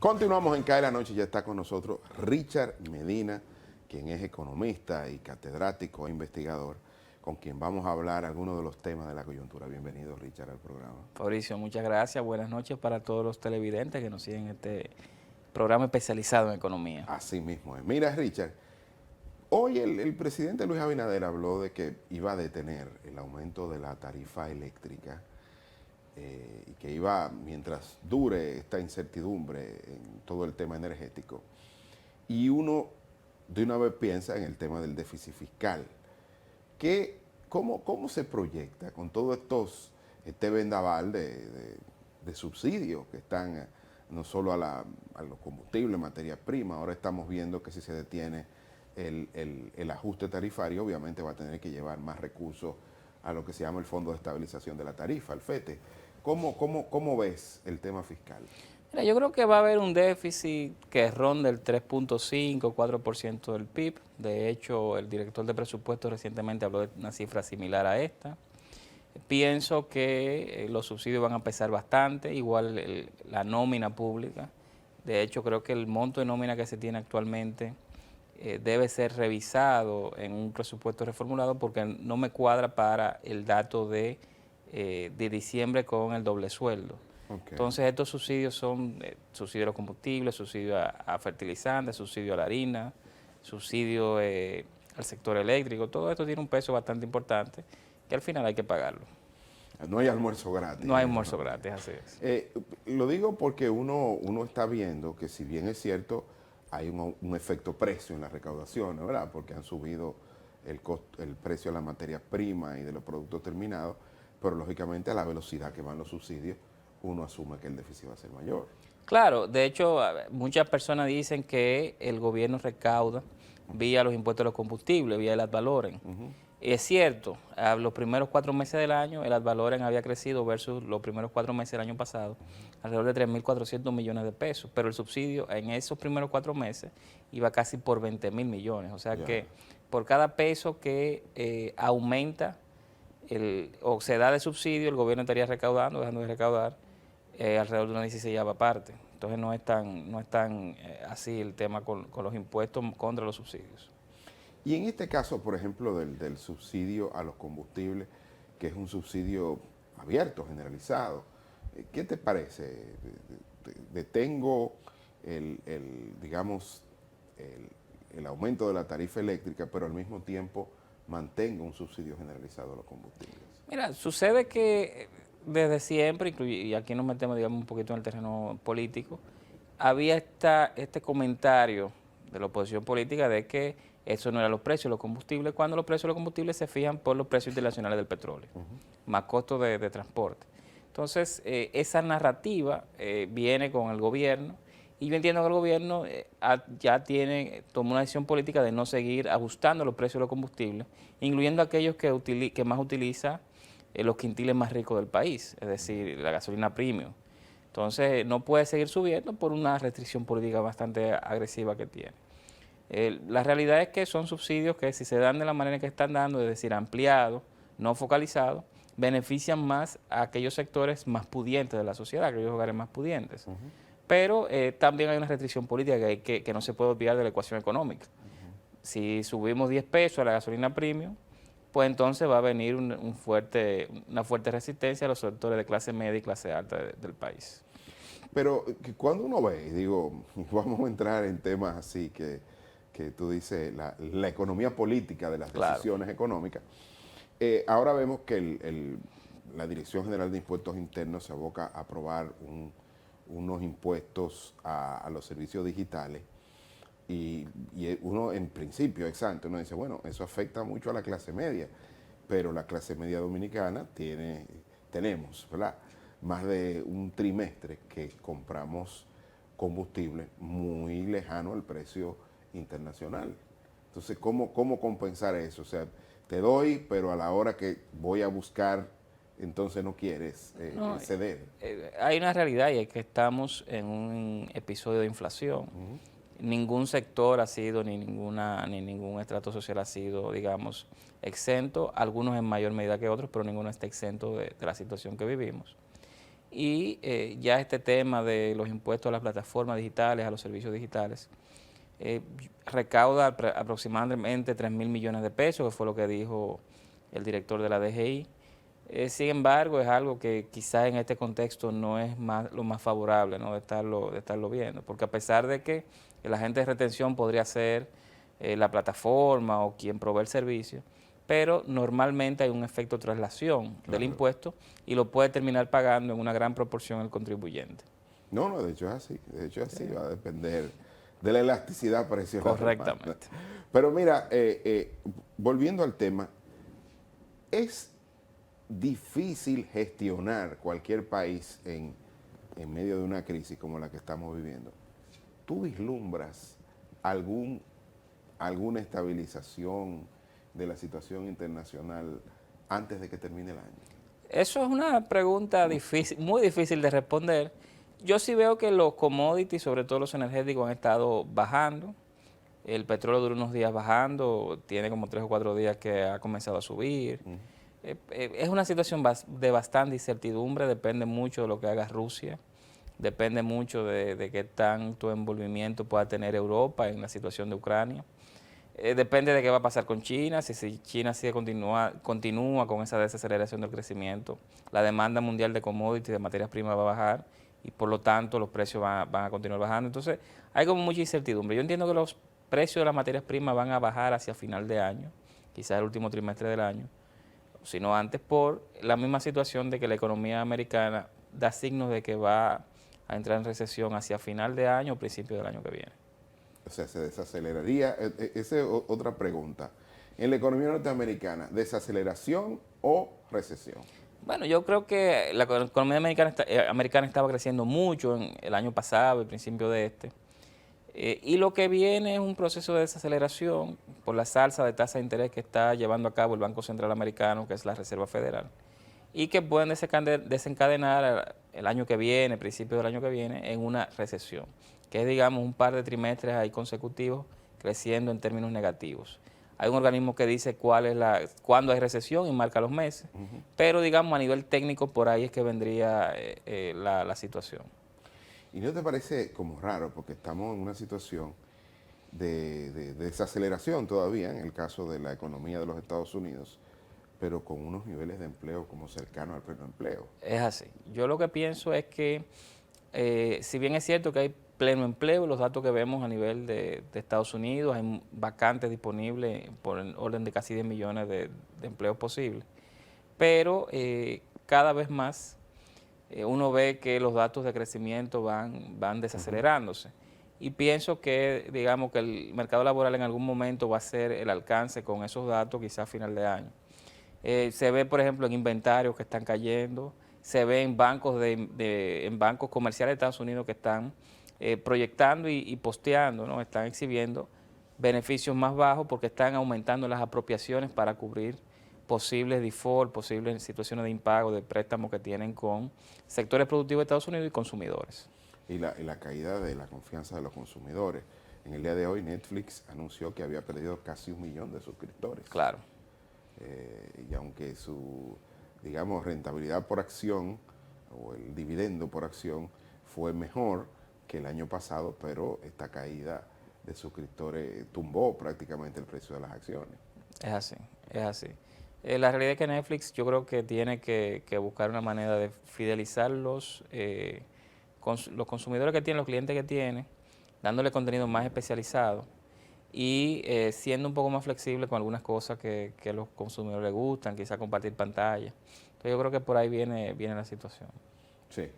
Continuamos en CAE la noche, ya está con nosotros Richard Medina, quien es economista y catedrático e investigador, con quien vamos a hablar algunos de los temas de la coyuntura. Bienvenido, Richard, al programa. Fabricio, muchas gracias. Buenas noches para todos los televidentes que nos siguen en este programa especializado en economía. Así mismo es. Mira, Richard, hoy el presidente Luis Abinader habló de que iba a detener el aumento de la tarifa eléctrica y que iba, mientras dure esta incertidumbre en todo el tema energético, y uno de una vez piensa en el tema del déficit fiscal. ¿Cómo se proyecta con todo este vendaval de subsidios que están no solo a los combustibles, materia prima? Ahora estamos viendo que si se detiene el ajuste tarifario, obviamente va a tener que llevar más recursos a lo que se llama el Fondo de Estabilización de la Tarifa, el FETE. ¿Cómo ves el tema fiscal? Mira, yo creo que va a haber un déficit que ronde el 3.5, 4% del PIB. De hecho, el director de presupuesto recientemente habló de una cifra similar a esta. Pienso que los subsidios van a pesar bastante, igual la nómina pública. De hecho, creo que el monto de nómina que se tiene actualmente debe ser revisado en un presupuesto reformulado porque no me cuadra para el dato de diciembre con el doble sueldo. Okay. Entonces estos subsidios son subsidio a los combustibles, subsidio a fertilizantes, subsidio a la harina, subsidio al sector eléctrico. Todo esto tiene un peso bastante importante que al final hay que pagarlo. No hay almuerzo gratis. No hay almuerzo gratis, así es. Lo digo porque uno está viendo que si bien es cierto, hay un efecto precio en las recaudaciones, ¿verdad? Porque han subido el precio de la materia prima y de los productos terminados, pero lógicamente a la velocidad que van los subsidios, uno asume que el déficit va a ser mayor. Claro, de hecho, muchas personas dicen que el gobierno recauda vía los impuestos a los combustibles, vía el ad valorem. Es cierto, a los primeros 4 meses del año el ad valorem había crecido versus los primeros 4 meses del año pasado, alrededor de 3.400 millones de pesos, pero el subsidio en esos primeros 4 meses iba casi por 20.000 millones, o sea que por cada peso que aumenta o se da de subsidio, el gobierno estaría recaudando, dejando de recaudar alrededor de una 16ª parte. Entonces no es tan así el tema con los impuestos contra los subsidios. Y en este caso, por ejemplo, del subsidio a los combustibles, que es un subsidio abierto, generalizado, ¿qué te parece? Detengo digamos, el aumento de la tarifa eléctrica, pero al mismo tiempo mantengo un subsidio generalizado a los combustibles. Mira, sucede que desde siempre, y aquí nos metemos, digamos, un poquito en el terreno político, había este comentario de la oposición política de que eso no eran los precios de los combustibles, cuando los precios de los combustibles se fijan por los precios internacionales del petróleo, más costos de transporte. Entonces, esa narrativa viene con el gobierno, y yo entiendo que el gobierno tomó una decisión política de no seguir ajustando los precios de los combustibles, incluyendo aquellos que más utiliza los quintiles más ricos del país, es decir, la gasolina premium. Entonces, no puede seguir subiendo por una restricción política bastante agresiva que tiene. La realidad es que son subsidios que, si se dan de la manera que están dando, es decir, ampliados, no focalizados, benefician más a aquellos sectores más pudientes de la sociedad, aquellos hogares más pudientes. Pero también hay una restricción política que no se puede olvidar de la ecuación económica. Si subimos 10 pesos a la gasolina premium, pues entonces va a venir una fuerte resistencia a los sectores de clase media y clase alta del país. Pero cuando uno ve, digo, vamos a entrar en temas así que tú dices, la economía política de las decisiones económicas, ahora vemos que la Dirección General de Impuestos Internos se aboca a aprobar unos impuestos a los servicios digitales. Y uno, en principio, exacto, uno dice, bueno, eso afecta mucho a la clase media, pero la clase media dominicana tenemos, ¿verdad?, más de un trimestre que compramos combustible muy lejano al precio internacional. Entonces, ¿cómo compensar eso? O sea, te doy, pero a la hora que voy a buscar, entonces no quieres ceder. Hay una realidad, y es que estamos en un episodio de inflación. Ningún sector ha sido, ni ningún estrato social ha sido, digamos, exento, algunos en mayor medida que otros, pero ninguno está exento de la situación que vivimos. y ya este tema de los impuestos a las plataformas digitales, a los servicios digitales, recauda aproximadamente 3.000 millones de pesos, que fue lo que dijo el director de la DGI. Sin embargo, es algo que quizás en este contexto no es lo más favorable, ¿no?, de estarlo viendo, porque a pesar de que el agente de retención podría ser la plataforma o quien provee el servicio, pero normalmente hay un efecto traslación del impuesto y lo puede terminar pagando en una gran proporción el contribuyente. No, no, de hecho es así. De hecho es así, va a depender de la elasticidad precio de la demanda. Correctamente. Pero mira, volviendo al tema, es difícil gestionar cualquier país en medio de una crisis como la que estamos viviendo. ¿Tú vislumbras alguna estabilización de la situación internacional antes de que termine el año? Eso es una pregunta difícil, muy difícil de responder. Yo sí veo que los commodities, sobre todo los energéticos, han estado bajando. El petróleo dura unos días bajando, tiene como 3 o 4 días que ha comenzado a subir. Es una situación de bastante incertidumbre, depende mucho de lo que haga Rusia, depende mucho de qué tanto envolvimiento pueda tener Europa en la situación de Ucrania. Depende de qué va a pasar con China, si China sigue continúa con esa desaceleración del crecimiento, la demanda mundial de commodities, de materias primas va a bajar y por lo tanto los precios van a continuar bajando. Entonces hay como mucha incertidumbre. Yo entiendo que los precios de las materias primas van a bajar hacia final de año, quizás el último trimestre del año, sino antes, por la misma situación de que la economía americana da signos de que va a entrar en recesión hacia final de año o principio del año que viene. O sea, se desaceleraría. Esa es otra pregunta. En la economía norteamericana, ¿desaceleración o recesión? Bueno, yo creo que la economía americana estaba creciendo mucho en el año pasado, el principio de este. Y lo que viene es un proceso de desaceleración por la salsa de tasa de interés que está llevando a cabo el Banco Central Americano, que es la Reserva Federal, y que pueden desencadenar el año que viene, principio del año que viene, en una recesión, que es, digamos, un par de trimestres ahí consecutivos creciendo en términos negativos. Hay un organismo que dice cuándo hay recesión y marca los meses, pero, digamos, a nivel técnico por ahí es que vendría la situación. ¿Y no te parece como raro? Porque estamos en una situación de desaceleración todavía en el caso de la economía de los Estados Unidos, pero con unos niveles de empleo como cercanos al pleno empleo. Es así. Yo lo que pienso es que, si bien es cierto que hay pleno empleo, los datos que vemos a nivel de Estados Unidos, hay vacantes disponibles por el orden de casi 10 millones de empleos posibles, pero cada vez más uno ve que los datos de crecimiento van desacelerándose. Y pienso que, digamos, que el mercado laboral en algún momento va a hacer el alcance con esos datos quizás a final de año. Se ve, por ejemplo, en inventarios que están cayendo, se ve en en bancos comerciales de Estados Unidos que están proyectando y posteando, ¿no? Están exhibiendo beneficios más bajos porque están aumentando las apropiaciones para cubrir posibles default, posibles situaciones de impago de préstamos que tienen con sectores productivos de Estados Unidos y consumidores. Y la caída de la confianza de los consumidores. En el día de hoy Netflix anunció que había perdido casi 1 millón de suscriptores. Claro. Y aunque su, digamos, rentabilidad por acción o el dividendo por acción fue mejor que el año pasado, pero esta caída de suscriptores tumbó prácticamente el precio de las acciones. Es así, es así. La realidad es que Netflix yo creo que tiene que buscar una manera de fidelizar los consumidores que tiene, los clientes que tiene, dándole contenido más especializado y siendo un poco más flexible con algunas cosas que a los consumidores les gustan, quizá compartir pantalla. Entonces yo creo que por ahí viene la situación. Sí.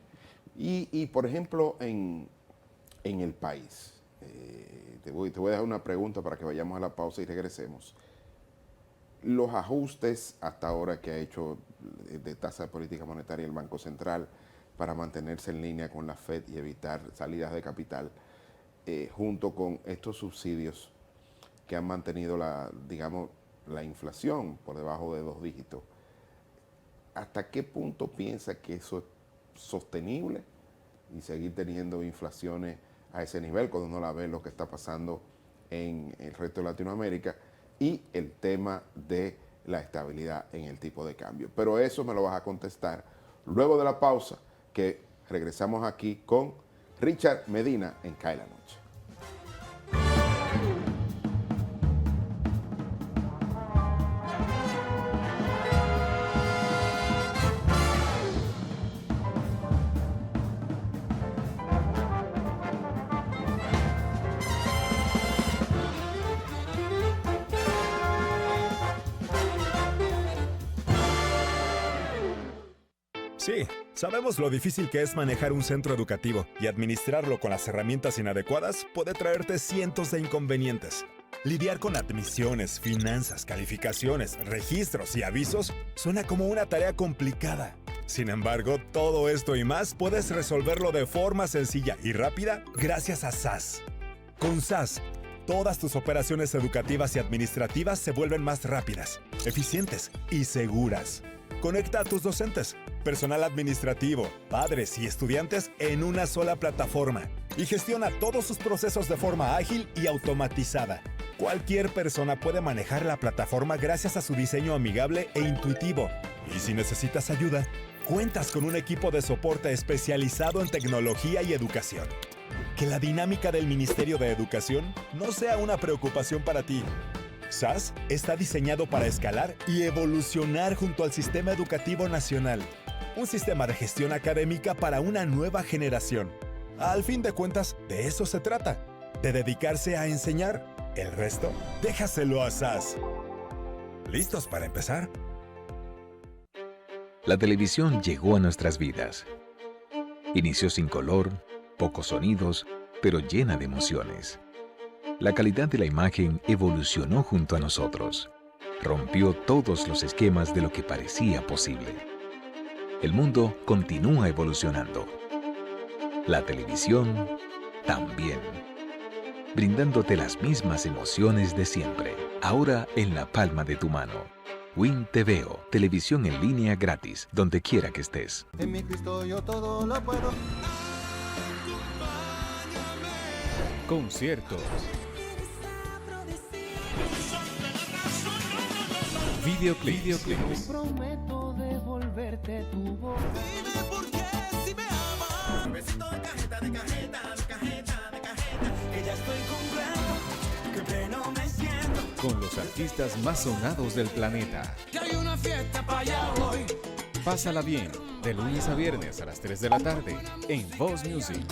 Y por ejemplo, en el país, te voy a dejar una pregunta para que vayamos a la pausa y regresemos. Los ajustes hasta ahora que ha hecho de tasa de política monetaria el Banco Central para mantenerse en línea con la FED y evitar salidas de capital, junto con estos subsidios que han mantenido digamos, la inflación por debajo de 2 dígitos, ¿hasta qué punto piensa que eso es sostenible y seguir teniendo inflaciones a ese nivel cuando uno la ve lo que está pasando en el resto de Latinoamérica y el tema de la estabilidad en el tipo de cambio? Pero eso me lo vas a contestar luego de la pausa, que regresamos aquí con Richard Medina en Cae la Noche. Sí, sabemos lo difícil que es manejar un centro educativo y administrarlo con las herramientas inadecuadas puede traerte cientos de inconvenientes. Lidiar con admisiones, finanzas, calificaciones, registros y avisos suena como una tarea complicada. Sin embargo, todo esto y más puedes resolverlo de forma sencilla y rápida gracias a SAS. Con SAS, todas tus operaciones educativas y administrativas se vuelven más rápidas, eficientes y seguras. Conecta a tus docentes, personal administrativo, padres y estudiantes en una sola plataforma y gestiona todos sus procesos de forma ágil y automatizada. Cualquier persona puede manejar la plataforma gracias a su diseño amigable e intuitivo. Y si necesitas ayuda, cuentas con un equipo de soporte especializado en tecnología y educación. Que la dinámica del Ministerio de Educación no sea una preocupación para ti. SAS está diseñado para escalar y evolucionar junto al Sistema Educativo Nacional. Un sistema de gestión académica para una nueva generación. Al fin de cuentas, de eso se trata, de dedicarse a enseñar. El resto, déjaselo a SAS. ¿Listos para empezar? La televisión llegó a nuestras vidas. Inició sin color, pocos sonidos, pero llena de emociones. La calidad de la imagen evolucionó junto a nosotros. Rompió todos los esquemas de lo que parecía posible. El mundo continúa evolucionando. La televisión también. Brindándote las mismas emociones de siempre, ahora en la palma de tu mano. Win TVO, televisión en línea gratis, donde quiera que estés. En mi Cristo yo todo lo puedo. Conciertos. Videoclips. Prometo devolverte tu voz. Dime por qué si me amas. Besito de cajeta, que ya estoy completo, que pleno me siento. Con los artistas más sonados del planeta. Que hay una fiesta para allá hoy. Pásala bien, de lunes a viernes a las 3 de la tarde, en Voz Music.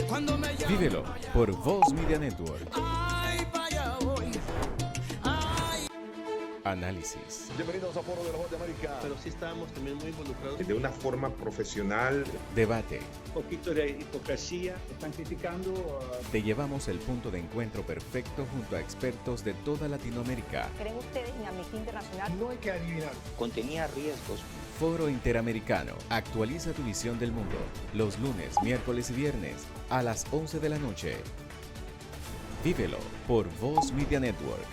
Cuando me llamas, Vívelo por Voz Media Network. ay, para allá voy. Ay. Análisis, Bienvenidos a Foro de la Voz de América. Pero sí estábamos también muy involucrados. De una forma profesional. debate. Un poquito de hipocresía. Están criticando. Te llevamos el punto de encuentro perfecto junto a expertos de toda Latinoamérica. ¿Creen ustedes en Amnistía Internacional? No hay que adivinar. Contenía riesgos. Foro Interamericano. Actualiza tu visión del mundo. Los lunes, miércoles y viernes a las 11 de la noche. Vívelo por Voz Media Network.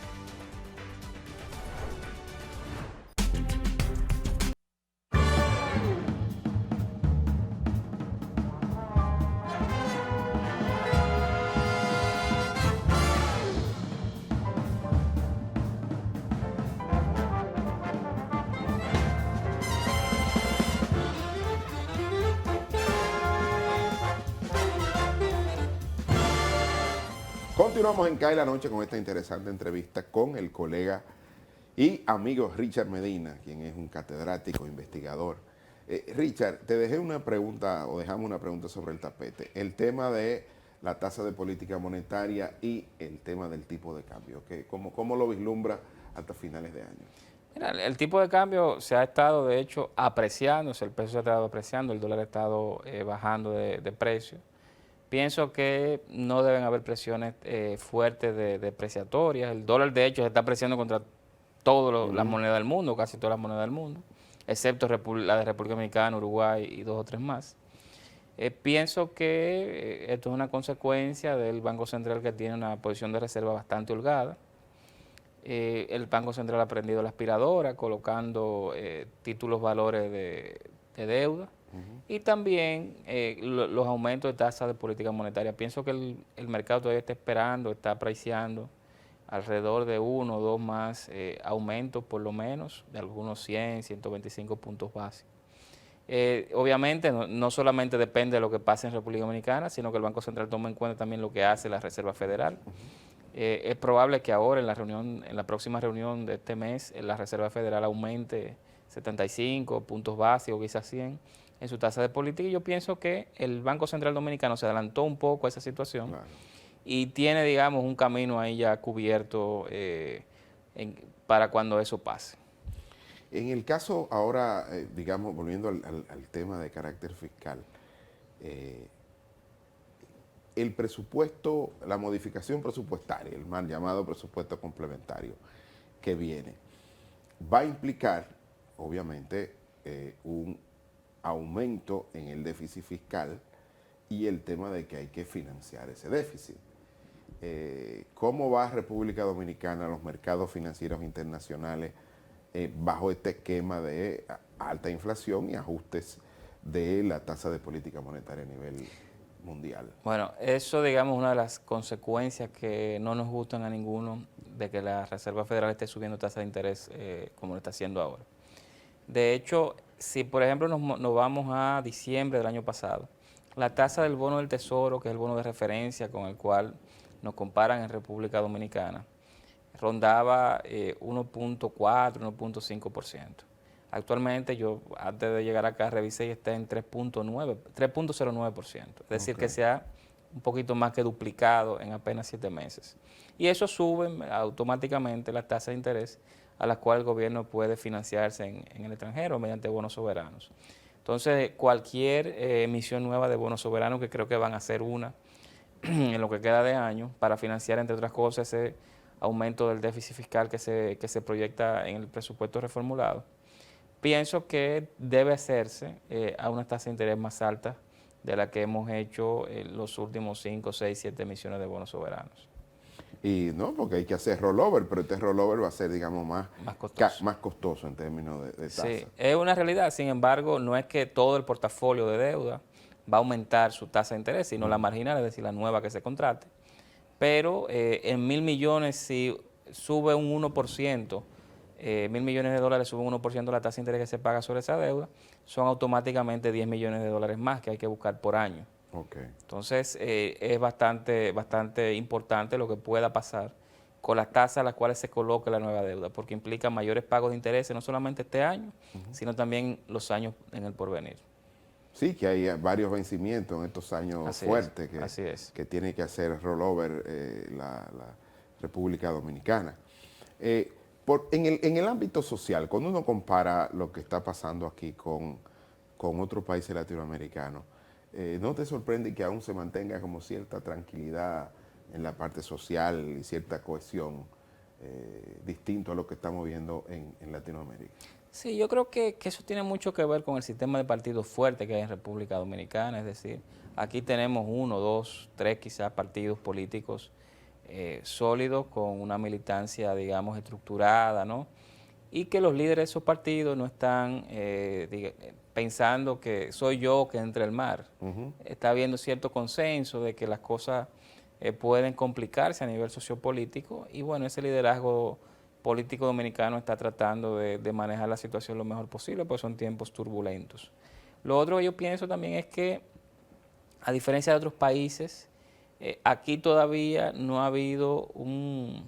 Continuamos en Cae la Noche con esta interesante entrevista con el colega y amigo Richard Medina, quien es un catedrático, investigador. Richard, te dejé una pregunta, o dejamos una pregunta sobre el tapete. El tema de la tasa de política monetaria y el tema del tipo de cambio. ¿Cómo lo vislumbra hasta finales de año? Mira, el tipo de cambio se ha estado, de hecho, apreciándose, el peso se ha estado apreciando, el dólar ha estado bajando de precio. Pienso que no deben haber presiones fuertes de depreciatorias. El dólar, de hecho, se está apreciando contra todas las monedas del mundo, casi todas las monedas del mundo, excepto la de República Dominicana, Uruguay y 2 o 3 más. Pienso que esto es una consecuencia del Banco Central, que tiene una posición de reserva bastante holgada. El Banco Central ha prendido la aspiradora, colocando títulos valores de deuda. Y también los aumentos de tasas de política monetaria. Pienso que el mercado todavía está esperando, está apreciando alrededor de 1 o 2 más aumentos, por lo menos, de algunos 100, 125 puntos básicos. Obviamente, no solamente depende de lo que pase en República Dominicana, sino que el Banco Central toma en cuenta también lo que hace la Reserva Federal. Es probable que ahora en la próxima reunión de este mes, la Reserva Federal aumente 75 puntos básicos, quizás 100 en su tasa de política, y yo pienso que el Banco Central Dominicano se adelantó un poco a esa situación. Claro. Y tiene, digamos, un camino ahí ya cubierto para cuando eso pase. En el caso ahora, digamos, volviendo al tema de carácter fiscal, el presupuesto, la modificación presupuestaria, el mal llamado presupuesto complementario que viene, va a implicar, obviamente, un aumento en el déficit fiscal y el tema de que hay que financiar ese déficit. ¿Cómo va República Dominicana a los mercados financieros internacionales bajo este esquema de alta inflación y ajustes de la tasa de política monetaria a nivel mundial? Bueno, eso, digamos, una de las consecuencias que no nos gustan a ninguno de que la Reserva Federal esté subiendo tasa de interés como lo está haciendo ahora. De hecho, si por ejemplo nos vamos a diciembre del año pasado, la tasa del bono del Tesoro, que es el bono de referencia con el cual nos comparan en República Dominicana, rondaba 1.4, 1.5%. Actualmente yo, antes de llegar acá, revisé y está en 3.09%. Es decir, que se ha un poquito más que duplicado en apenas 7 meses. Y eso sube automáticamente las tasas de interés a las cuales el gobierno puede financiarse en el extranjero mediante bonos soberanos. Entonces, cualquier emisión nueva de bonos soberanos, que creo que van a ser una en lo que queda de año, para financiar, entre otras cosas, ese aumento del déficit fiscal que se proyecta en el presupuesto reformulado, pienso que debe hacerse a una tasa de interés más alta de la que hemos hecho en los últimos 5, 6, 7 emisiones de bonos soberanos. Y no, porque hay que hacer rollover, pero este rollover va a ser, digamos, más costoso en términos de tasa. Sí, es una realidad. Sin embargo, no es que todo el portafolio de deuda va a aumentar su tasa de interés, sino la marginal, es decir, la nueva que se contrate. Pero en 1.000 millones, si sube un 1%, 1.000 millones de dólares sube un 1% la tasa de interés que se paga sobre esa deuda, son automáticamente 10 millones de dólares más que hay que buscar por año. Okay. Entonces, es bastante importante lo que pueda pasar con las tasas a las cuales se coloque la nueva deuda, porque implica mayores pagos de intereses, no solamente este año, sino también los años en el porvenir. Sí, que hay varios vencimientos en estos años fuertes que tiene que hacer rollover la República Dominicana. En el ámbito social, cuando uno compara lo que está pasando aquí con otros países latinoamericanos, ¿no te sorprende que aún se mantenga como cierta tranquilidad en la parte social y cierta cohesión distinto a lo que estamos viendo en Latinoamérica? Sí, yo creo que eso tiene mucho que ver con el sistema de partidos fuerte que hay en República Dominicana. Es decir, aquí tenemos 1, 2, 3 quizás partidos políticos sólidos con una militancia, digamos, estructurada, ¿no? Y que los líderes de esos partidos no están pensando que soy yo que entre el mar. Está habiendo cierto consenso de que las cosas pueden complicarse a nivel sociopolítico y bueno, ese liderazgo político dominicano está tratando de manejar la situación lo mejor posible, pues son tiempos turbulentos. Lo otro que yo pienso también es que, a diferencia de otros países, aquí todavía no ha habido una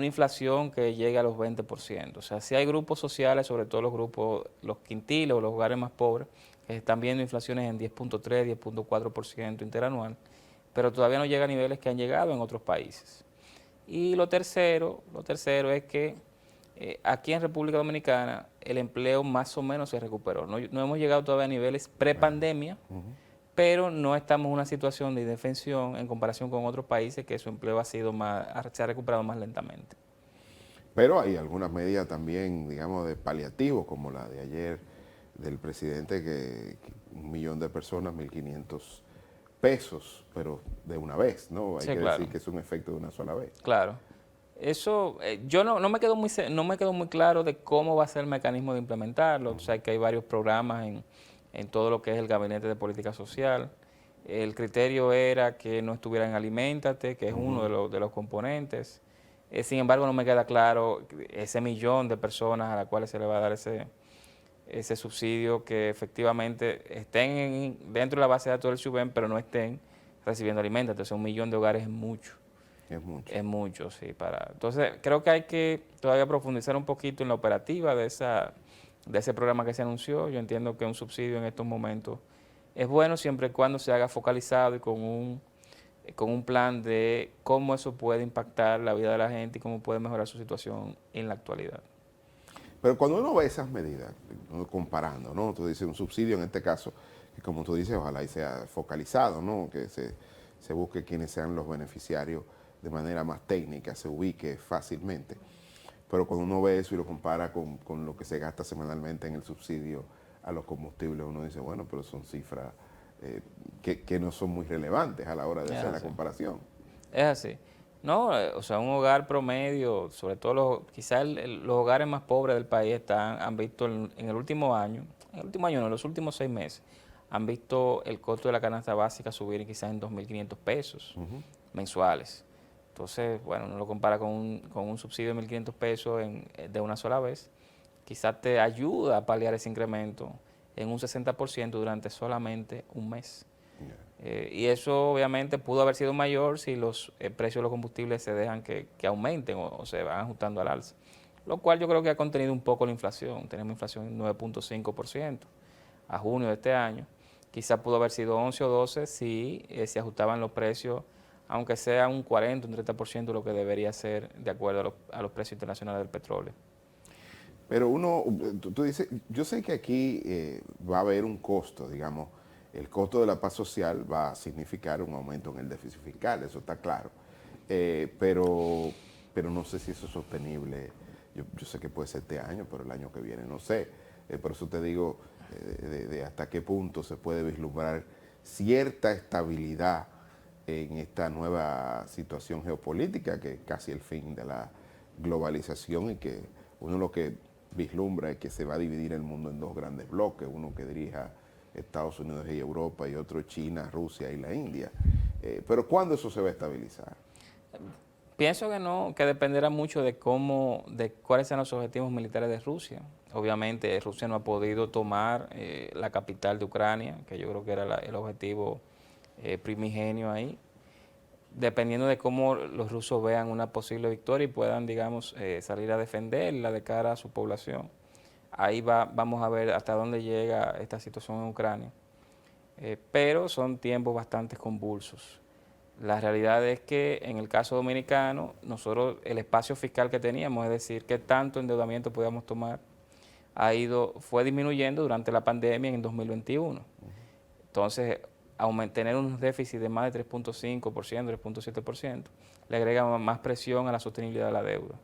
inflación que llegue a los 20%. O sea, sí hay grupos sociales, sobre todo los quintiles o los hogares más pobres, que están viendo inflaciones en 10.3, 10.4% interanual, pero todavía no llega a niveles que han llegado en otros países. Y lo tercero es que aquí en República Dominicana el empleo más o menos se recuperó. No hemos llegado todavía a niveles pre-pandemia, pero no estamos en una situación de indefensión en comparación con otros países que su empleo se ha recuperado más lentamente. Pero hay algunas medidas también, digamos, de paliativos, como la de ayer del presidente, que 1 millón de personas, 1.500 pesos, pero de una vez, ¿no? Hay que decir que es un efecto de una sola vez. Claro. Eso, yo no me quedó muy claro de cómo va a ser el mecanismo de implementarlo. O sea, que hay varios programas en todo lo que es el Gabinete de Política Social. El criterio era que no estuviera en Aliméntate, que es uno de los componentes. Sin embargo, no me queda claro ese 1 millón de personas a las cuales se le va a dar ese subsidio, que efectivamente estén dentro de la base de datos del SUBEM, pero no estén recibiendo alimentos. Entonces 1 millón de hogares es mucho. Es mucho. Es mucho, sí. Entonces creo que hay que todavía profundizar un poquito en la operativa de ese programa que se anunció. Yo entiendo que un subsidio en estos momentos es bueno siempre y cuando se haga focalizado y con un plan de cómo eso puede impactar la vida de la gente y cómo puede mejorar su situación en la actualidad. Pero cuando uno ve esas medidas, comparando, ¿no? Tú dices un subsidio en este caso, que como tú dices, ojalá y sea focalizado, ¿no? Que se busque quiénes sean los beneficiarios de manera más técnica, se ubique fácilmente. Pero cuando uno ve eso y lo compara con lo que se gasta semanalmente en el subsidio a los combustibles, uno dice, bueno, pero son cifras que no son muy relevantes a la hora de hacer la comparación. Es así. No, o sea, un hogar promedio, sobre todo quizás los hogares más pobres del país han visto en el último año, no, en los últimos 6 meses, han visto el costo de la canasta básica subir quizás en 2.500 pesos mensuales. Entonces, bueno, uno lo compara con un subsidio de 1.500 pesos de una sola vez, quizás te ayuda a paliar ese incremento en un 60% durante solamente un mes. Y eso obviamente pudo haber sido mayor si los precios de los combustibles se dejan que aumenten o se van ajustando al alza, lo cual yo creo que ha contenido un poco la inflación. Tenemos inflación en 9.5% a junio de este año. Quizás pudo haber sido 11 o 12 si se ajustaban los precios, aunque sea un 40, un 30% de lo que debería ser de acuerdo a los precios internacionales del petróleo. Pero tú dices, yo sé que aquí va a haber un costo, digamos. El costo de la paz social va a significar un aumento en el déficit fiscal, eso está claro. Pero no sé si eso es sostenible. Yo sé que puede ser este año, pero el año que viene no sé. Por eso te digo de hasta qué punto se puede vislumbrar cierta estabilidad en esta nueva situación geopolítica, que es casi el fin de la globalización y que uno lo que vislumbra es que se va a dividir el mundo en 2 grandes bloques, uno que dirija Estados Unidos y Europa y otro China, Rusia y la India. Pero ¿cuándo eso se va a estabilizar? Pienso que no, que dependerá mucho de cuáles sean los objetivos militares de Rusia. Obviamente Rusia no ha podido tomar la capital de Ucrania, que yo creo que era el objetivo primigenio ahí. Dependiendo de cómo los rusos vean una posible victoria y puedan, digamos, salir a defenderla de cara a su población. Ahí vamos a ver hasta dónde llega esta situación en Ucrania. Pero son tiempos bastante convulsos. La realidad es que en el caso dominicano, nosotros el espacio fiscal que teníamos, es decir, qué tanto endeudamiento podíamos tomar, fue disminuyendo durante la pandemia en 2021. Entonces, tener un déficit de más de 3.5%, 3.7%, le agrega más presión a la sostenibilidad de la deuda.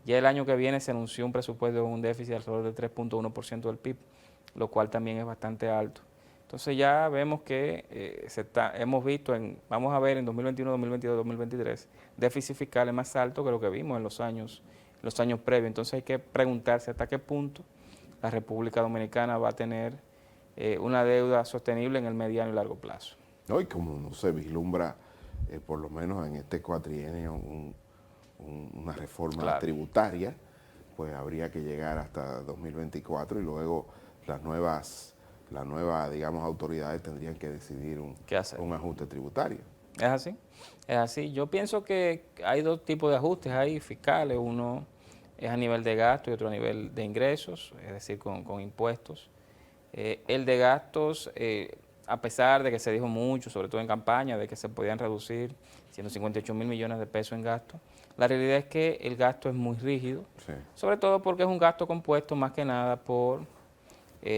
Ya el año que viene se anunció un presupuesto de un déficit alrededor del 3.1% del PIB, lo cual también es bastante alto. Entonces ya vemos que hemos visto, vamos a ver en 2021, 2022, 2023, déficit fiscales más altos que lo que vimos en los años previos. Entonces hay que preguntarse hasta qué punto la República Dominicana va a tener una deuda sostenible en el mediano y largo plazo. No, y como no se vislumbra, por lo menos en este cuatrienio, una reforma tributaria, pues habría que llegar hasta 2024 y luego las nuevas, digamos, autoridades tendrían que decidir un ajuste tributario. Es así. Yo pienso que hay 2 tipos de ajustes ahí fiscales. Uno es a nivel de gasto y otro a nivel de ingresos, es decir, con impuestos. El de gastos, a pesar de que se dijo mucho, sobre todo en campaña, de que se podían reducir 158.000 millones de pesos en gasto, la realidad es que el gasto es muy rígido, sobre todo porque es un gasto compuesto más que nada por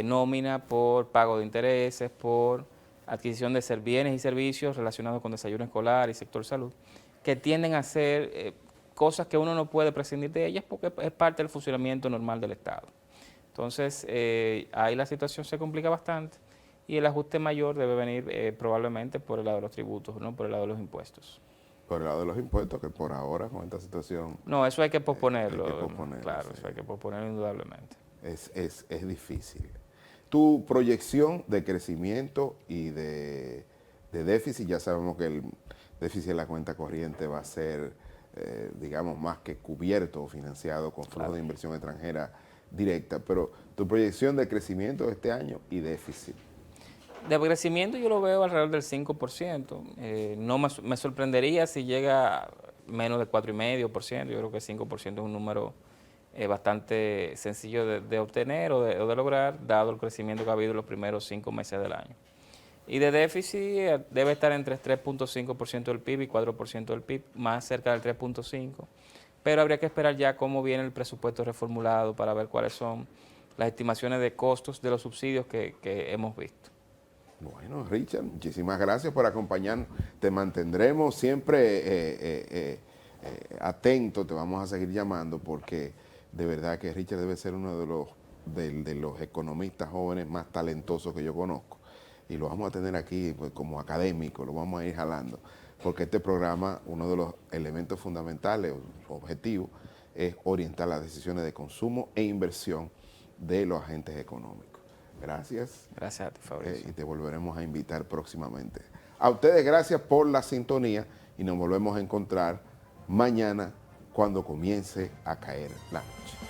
nómina, por pago de intereses, por adquisición de bienes y servicios relacionados con desayuno escolar y sector salud, que tienden a ser cosas que uno no puede prescindir de ellas porque es parte del funcionamiento normal del Estado. Entonces, ahí la situación se complica bastante y el ajuste mayor debe venir probablemente por el lado de los tributos, no por el lado de los impuestos. Por el lado de los impuestos, que por ahora con esta situación... No, eso hay que posponerlo. Claro, eso hay que posponerlo indudablemente. Es difícil. Tu proyección de crecimiento y de déficit, ya sabemos que el déficit de la cuenta corriente va a ser, digamos, más que cubierto o financiado con flujos de inversión extranjera directa, pero tu proyección de crecimiento de este año y déficit. De crecimiento yo lo veo alrededor del 5%. No me sorprendería si llega a menos de 4,5%. Yo creo que 5% es un número bastante sencillo de obtener o de lograr, dado el crecimiento que ha habido en los primeros 5 meses del año. Y de déficit debe estar entre 3,5% del PIB y 4% del PIB, más cerca del 3,5%. Pero habría que esperar ya cómo viene el presupuesto reformulado para ver cuáles son las estimaciones de costos de los subsidios que hemos visto. Bueno, Richard, muchísimas gracias por acompañarnos. Te mantendremos siempre atento, te vamos a seguir llamando porque de verdad que Richard debe ser uno de los economistas jóvenes más talentosos que yo conozco. Y lo vamos a tener aquí pues, como académico, lo vamos a ir jalando. Porque este programa, uno de los elementos fundamentales, su objetivo, es orientar las decisiones de consumo e inversión de los agentes económicos. Gracias. Gracias a ti, Fabricio. Y te volveremos a invitar próximamente. A ustedes gracias por la sintonía y nos volvemos a encontrar mañana cuando comience a caer la noche.